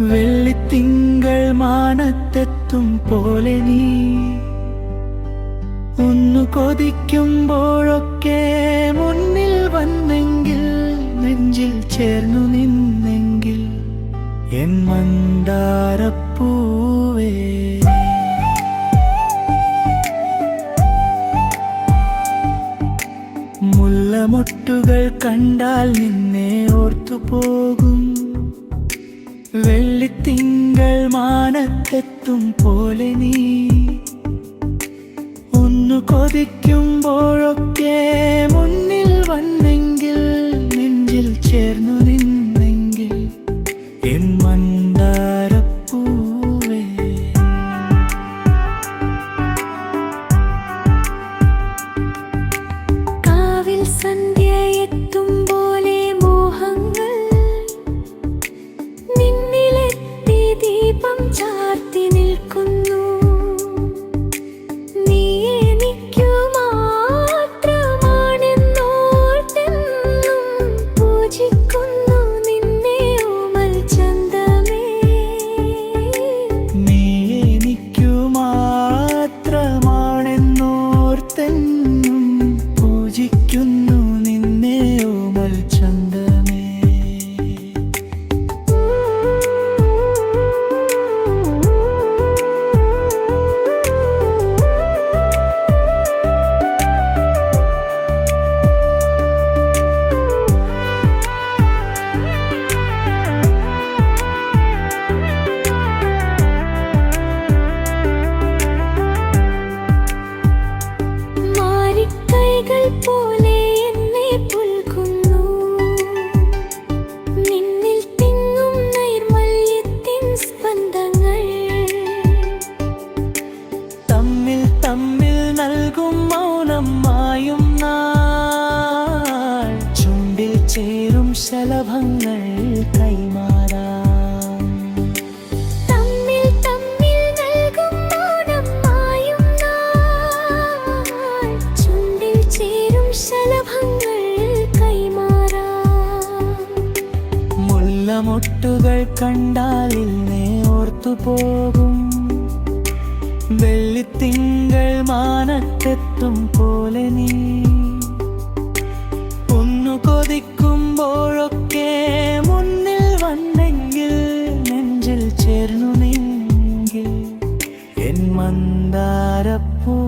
വെള്ളിത്തിങ്കൾ മാനത്തെത്തും പോലെ നീ ഒന്നു കൊതിക്കുമ്പോഴൊക്കെ മുന്നിൽ വന്നെങ്കിൽ, നെഞ്ചിൽ ചേർന്നു നിന്നെങ്കിൽ എൻ മന്ദാരപ്പൂവേ. മുല്ലമൊട്ടുകൾ കണ്ടാൽ നിന്നെ ഓർത്തുപോകും, വെള്ളിത്തിങ്കൾ മാനത്തെത്തും പോലെ നീ ഒന്നു കൊതിക്കുമ്പോഴൊക്കെ മുന്നിൽ വന്നെങ്കിൽ, നെഞ്ചിൽ ചേർന്നു നിന്നെങ്കിൽ എൻ മന്ദാരപ്പൂവേ. കാവിൽ സന്ധ്യ എത്തും പോലെ മോഹങ്ങൾ നിന്നിലെത്തി ദീപം ചാർത്തി നിൽക്കുന്നു. നീ എനിക്കു മാത്രമാണെന്നോർത്തെന്നും പൂജിക്കുന്നു നിന്നെ ഓമൽ ചന്തമേ. നീ എനിക്കു മാത്രമാണെന്നോർത്തെന്നും പൂജിക്കുന്നു നിന്നെ ഓമൽ ചന്തമേ. മാരിക്കൈകൾ പോലെ എന്നെ പുൽകുന്നു, നിന്നിൽ തിങ്ങും നൈർമല്യത്തിൻ സ്പന്ദങ്ങൾ. തമ്മിൽ തമ്മിൽ നൽകും മൗനം മായും നാൾ, ചുണ്ടിൽ ചേരും ശലഭങ്ങൾ കൈമാറാം. തമ്മിൽ തമ്മിൽ നൽകും മൗനം മായും നാൾ, ചുണ്ടിൽ ചേരും ശലഭങ്ങൾ കൈമാറാം. മുല്ലമൊട്ടുകൾ കണ്ടാൽ എന്നെ ഓർത്തുപോകും, വെള്ളിത്തിങ്കൾ മാനത്തെത്തും പോലെ നീ ഒന്നു കൊതിക്കുമ്പോഴൊക്കെ മുന്നിൽ വന്നെങ്കിൽ, നെഞ്ചിൽ ചേർന്നു നിന്നെങ്കിൽ എൻ മന്ദാരപ്പൂവേ.